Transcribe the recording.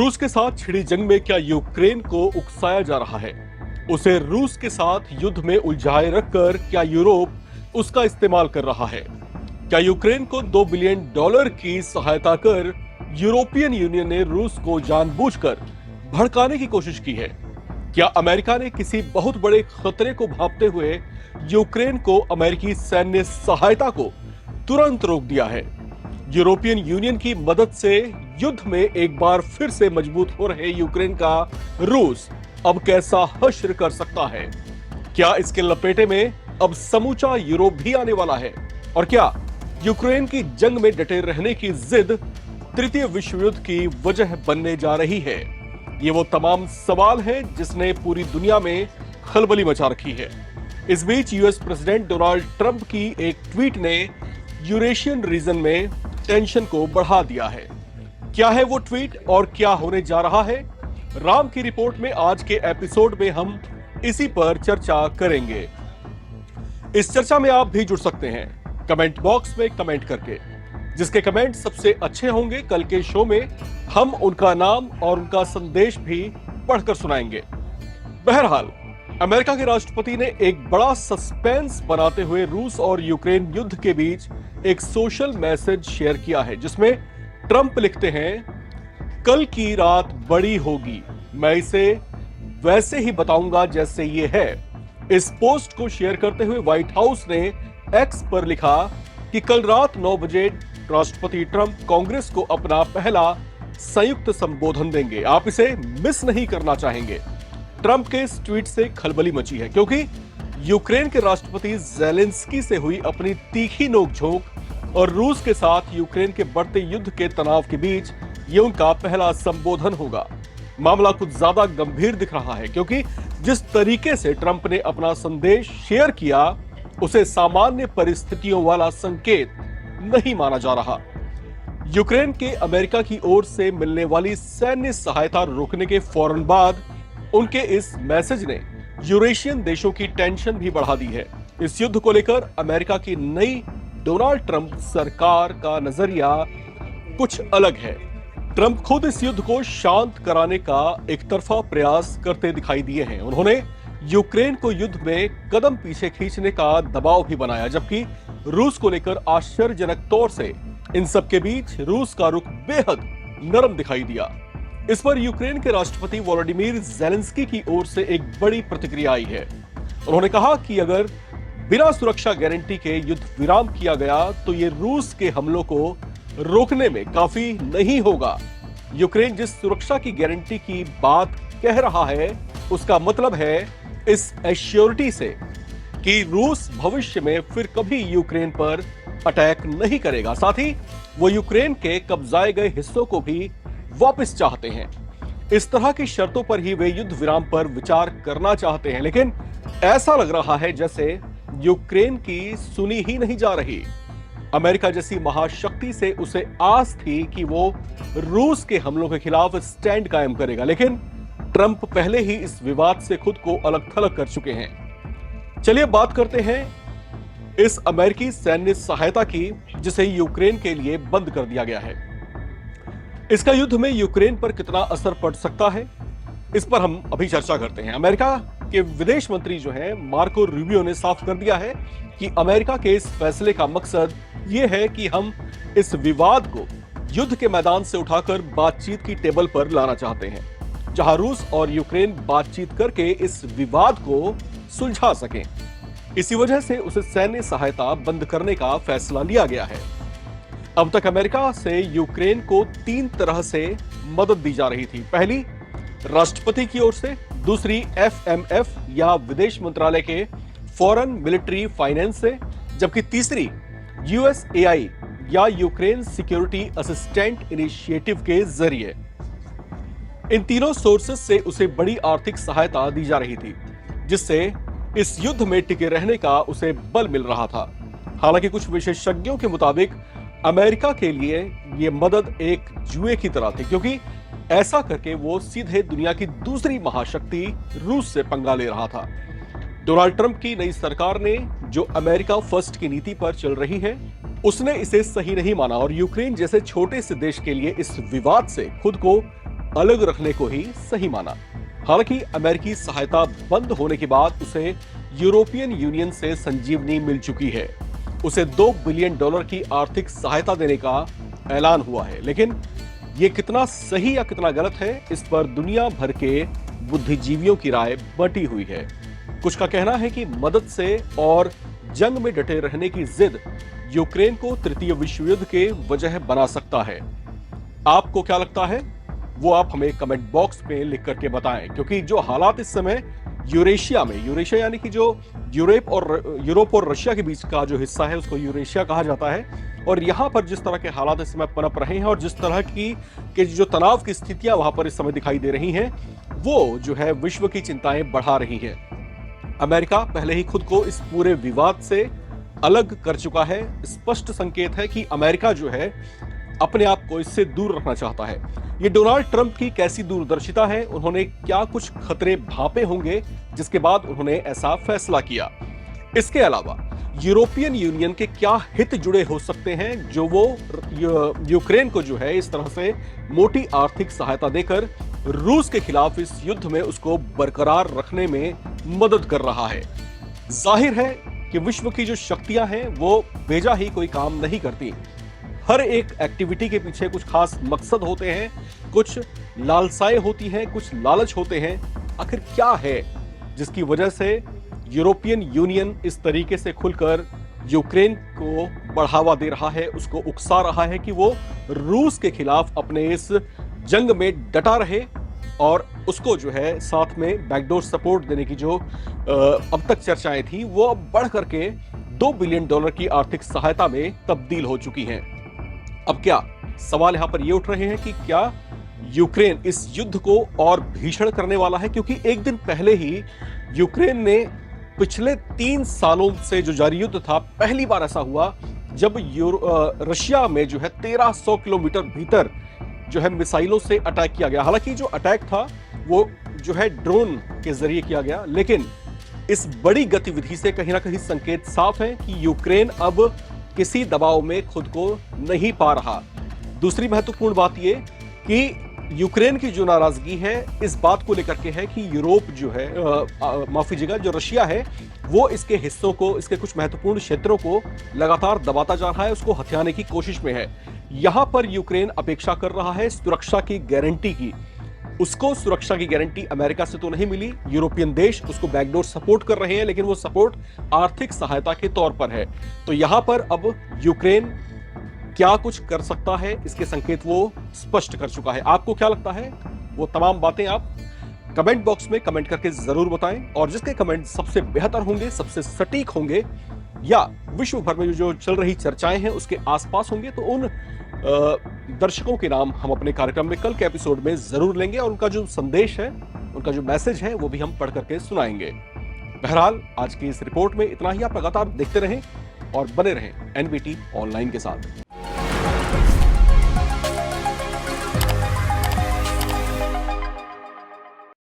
रूस के साथ छिड़ी जंग में क्या यूक्रेन को उकसाया जा रहा है? उसे रूस के साथ युद्ध में उलझाए रखकर क्या यूरोप उसका इस्तेमाल कर रहा है? क्या यूक्रेन को $2 बिलियन की सहायता कर यूरोपियन यूनियन ने रूस को जानबूझकर भड़काने की कोशिश की है? क्या अमेरिका ने किसी बहुत बड़े खतरे को भांपते हुए यूक्रेन को अमेरिकी सैन्य सहायता को तुरंत रोक दिया है? यूरोपियन यूनियन की मदद से युद्ध में एक बार फिर से मजबूत हो रहे यूक्रेन का रूस अब कैसा हश्र कर सकता है? क्या इसके लपेटे में अब समूचा यूरोप भी आने वाला है? और क्या यूक्रेन की जंग में डटे रहने की जिद तृतीय विश्व युद्ध की वजह बनने जा रही है? ये वो तमाम सवाल हैं जिसने पूरी दुनिया में खलबली मचा रखी है। इस बीच यूएस प्रेसिडेंट डोनाल्ड ट्रंप की एक ट्वीट ने यूरेशियन रीजन में टेंशन को बढ़ा दिया है। क्या है वो ट्वीट और क्या होने जा रहा है? राम की रिपोर्ट में आज के एपिसोड में हम इसी पर चर्चा करेंगे। इस चर्चा में आप भी जुड़ सकते हैं कमेंट बॉक्स में कमेंट करके। जिसके कमेंट सबसे अच्छे होंगे कल के शो में हम उनका नाम और उनका संदेश भी पढ़कर सुनाएंगे। बहरहाल अमेरिका के राष्ट्रपति ने एक बड़ा सस्पेंस बनाते हुए रूस और यूक्रेन युद्ध के बीच एक सोशल मैसेज शेयर किया है, जिसमें ट्रंप लिखते हैं, कल की रात बड़ी होगी, मैं इसे वैसे ही बताऊंगा जैसे ये है। इस पोस्ट को शेयर करते हुए व्हाइट हाउस ने एक्स पर लिखा कि कल रात 9 बजे राष्ट्रपति ट्रंप कांग्रेस को अपना पहला संयुक्त संबोधन देंगे। आप इसे मिस नहीं करना चाहेंगे। ट्रंप के इस ट्वीट से खलबली मची है क्योंकि यूक्रेन के राष्ट्रपति ज़ेलेंस्की से हुई अपनी तीखी नोकझोंक और रूस के साथ यूक्रेन के बढ़ते युद्ध के तनाव के बीच ये उनका पहला संबोधन होगा। मामला कुछ ज्यादा गंभीर दिख रहा है क्योंकि जिस तरीके से ट्रंप ने अपना संदेश शेयर किया उसे सामान्य परिस्थितियों वाला संकेत नहीं माना जा रहा। यूक्रेन के अमेरिका की ओर से मिलने वाली सैन्य सहायता रोकने के फौरन बाद उनके इस मैसेज ने यूरेशियन देशों की टेंशन भी बढ़ा दी है। इस युद्ध को लेकर अमेरिका की नई डोनाल्ड ट्रंप सरकार का नजरिया कुछ अलग है। ट्रंप खुद इस युद्ध को शांत कराने का एक तरफा प्रयास करते दिखाई दिए हैं। उन्होंने यूक्रेन को युद्ध में कदम पीछे खींचने का दबाव भी बनाया, जबकि रूस को लेकर आश्चर्यजनक तौर से इन सब के बीच रूस का रुख बेहद नरम दिखाई दिया। इस पर यूक्रेन के राष्ट्रपति वोलोडिमीर ज़ेलेंस्की की ओर से एक बड़ी प्रतिक्रिया आई है। उन्होंने कहा कि अगर बिना सुरक्षा गारंटी के युद्ध विराम किया गया तो ये रूस के हमलों को रोकने में काफी नहीं होगा। यूक्रेन जिस सुरक्षा की गारंटी की बात कह रहा है उसका मतलब है इस एश्योरिटी से कि रूस भविष्य में फिर कभी यूक्रेन पर अटैक नहीं करेगा। साथ ही वो यूक्रेन के कब्जाए गए हिस्सों को भी वापस चाहते हैं। इस तरह की शर्तों पर ही वे युद्ध विराम पर विचार करना चाहते हैं, लेकिन ऐसा लग रहा है जैसे यूक्रेन की सुनी ही नहीं जा रही। अमेरिका जैसी महाशक्ति से उसे आस थी कि वो रूस के हमलों के खिलाफ स्टैंड कायम करेगा, लेकिन ट्रंप पहले ही इस विवाद से खुद को अलग थलग कर चुके हैं। चलिए बात करते हैं इस अमेरिकी सैन्य सहायता की जिसे यूक्रेन के लिए बंद कर दिया गया है। इसका युद्ध में यूक्रेन पर कितना असर पड़ सकता है, इस पर हम अभी चर्चा करते हैं। अमेरिका के विदेश मंत्री जो हैं मार्को रूबियो ने साफ कर दिया है कि अमेरिका के इस फैसले का मकसद ये है कि हम इस विवाद को युद्ध के मैदान से उठाकर बातचीत की टेबल पर लाना चाहते हैं, जहां रूस और यूक्रेन बातचीत करके इस विवाद को सुलझा सकें। इसी वजह से उसे सैन्य सहायता बंद करने का फैसला लिया गया है। अब तक अमेरिका से यूक्रेन को 3 तरह से मदद दी जा रही थी। पहली राष्ट्रपति की ओर से, दूसरी एफएमएफ या विदेश मंत्रालय के फॉरेन मिलिट्री फाइनेंस से, जबकि तीसरी यूएसएआई या यूक्रेन सिक्योरिटी असिस्टेंट इनिशिएटिव के जरिए। इन तीनों सोर्सेस से उसे बड़ी आर्थिक सहायता दी जा रही थी, जिससे इस युद्ध में टिके रहने का उसे बल मिल रहा था। हालांकि कुछ विशेषज्ञों के मुताबिक अमेरिका के लिए यह मदद एक जुए की तरह थी, क्योंकि ऐसा करके वो सीधे दुनिया की दूसरी महाशक्ति रूस से पंगा ले रहा था। डोनाल्ड ट्रंप की नई सरकार ने जो अमेरिका फर्स्ट की नीति पर चल रही है, उसने इसे सही नहीं माना और यूक्रेन जैसे छोटे से देश के लिए इस विवाद से खुद को अलग रखने को ही सही माना। हालांकि अमेरिकी सहायता बंद होने के बाद उसे यूरोपियन यूनियन से संजीवनी मिल चुकी है। उसे $2 बिलियन की आर्थिक सहायता देने का ऐलान हुआ है, लेकिन यह कितना सही या कितना गलत है, इस पर दुनिया भर के बुद्धिजीवियों की राय बंटी हुई है। कुछ का कहना है कि मदद से और जंग में डटे रहने की जिद यूक्रेन को तृतीय विश्व युद्ध के वजह बना सकता है। आपको क्या लगता है, वो आप हमें कमेंट बॉक्स में लिख करके बताएं, क्योंकि जो हालात इस समय यूरेशिया यानी कि जो यूरोप और रशिया के बीच का जो हिस्सा है उसको यूरेशिया कहा जाता है, और यहां पर जिस तरह के हालात इस समय पनप रहे हैं और जिस तरह की जो तनाव की स्थितियां वहां पर इस समय दिखाई दे रही हैं, वो जो है विश्व की चिंताएं बढ़ा रही हैं। अमेरिका पहले ही खुद को इस पूरे विवाद से अलग कर चुका है। स्पष्ट संकेत है कि अमेरिका जो है अपने आप को इससे दूर रखना चाहता है। ये डोनाल्ड ट्रंप की कैसी दूरदर्शिता है, उन्होंने क्या कुछ खतरे भांपे होंगे जिसके बाद उन्होंने ऐसा फैसला किया। इसके अलावा यूरोपियन यूनियन के क्या हित जुड़े हो सकते हैं जो वो यूक्रेन को जो है इस तरह से मोटी आर्थिक सहायता देकर रूस के खिलाफ इस युद्ध में उसको बरकरार रखने में मदद कर रहा है। जाहिर है कि विश्व की जो शक्तियां हैं वो बेजा ही कोई काम नहीं करती। हर एक एक्टिविटी के पीछे कुछ खास मकसद होते हैं, कुछ लालसाएं होती हैं, कुछ लालच होते हैं। आखिर क्या है जिसकी वजह से यूरोपियन यूनियन इस तरीके से खुलकर यूक्रेन को बढ़ावा दे रहा है, उसको उकसा रहा है कि वो रूस के खिलाफ अपने इस जंग में डटा रहे और उसको जो है साथ में बैकडोर सपोर्ट देने की जो अब तक चर्चाएं थी वो अब बढ़ करके $2 बिलियन की आर्थिक सहायता में तब्दील हो चुकी हैं। अब क्या सवाल यहां पर ये उठ रहे हैं कि क्या यूक्रेन इस युद्ध को और भीषण करने वाला है, क्योंकि एक दिन पहले ही यूक्रेन ने पिछले 3 सालों से जो जारी युद्ध था, पहली बार ऐसा हुआ जब रशिया में जो है 1300 किलोमीटर भीतर जो है मिसाइलों से अटैक किया गया। हालांकि जो अटैक था वो जो है ड्रोन के जरिए किया गया, लेकिन इस बड़ी गतिविधि से कहीं ना कहीं संकेत साफ है कि यूक्रेन अब किसी दबाव में खुद को नहीं पा रहा। दूसरी महत्वपूर्ण बात यह कि यूक्रेन की जो नाराजगी है इस बात को लेकर के है कि यूरोप जो है माफ कीजिएगा, जो रशिया है वो इसके हिस्सों को, इसके कुछ महत्वपूर्ण क्षेत्रों को लगातार दबाता जा रहा है, उसको हथियाने की कोशिश में है। यहां पर यूक्रेन अपेक्षा कर रहा है सुरक्षा की गारंटी की। उसको सुरक्षा की गारंटी अमेरिका से तो नहीं मिली, यूरोपियन देश उसको बैकडोर सपोर्ट कर रहे हैं, लेकिन वो सपोर्ट आर्थिक सहायता के तौर पर है। तो यहां पर अब यूक्रेन क्या कुछ कर सकता है इसके संकेत वो स्पष्ट कर चुका है। आपको क्या लगता है, वो तमाम बातें आप कमेंट बॉक्स में कमेंट करके जरूर बताएं, और जिसके कमेंट सबसे बेहतर होंगे, सबसे सटीक होंगे, या विश्व भर में जो चल रही चर्चाएं हैं उसके आसपास होंगे, तो उन दर्शकों के नाम हम अपने कार्यक्रम में कल के एपिसोड में जरूर लेंगे और उनका जो संदेश है, उनका जो मैसेज है वो भी हम पढ़ करके सुनाएंगे। बहरहाल आज की इस रिपोर्ट में इतना ही। आप लगातार देखते रहें और बने रहें एनबीटी ऑनलाइन के साथ।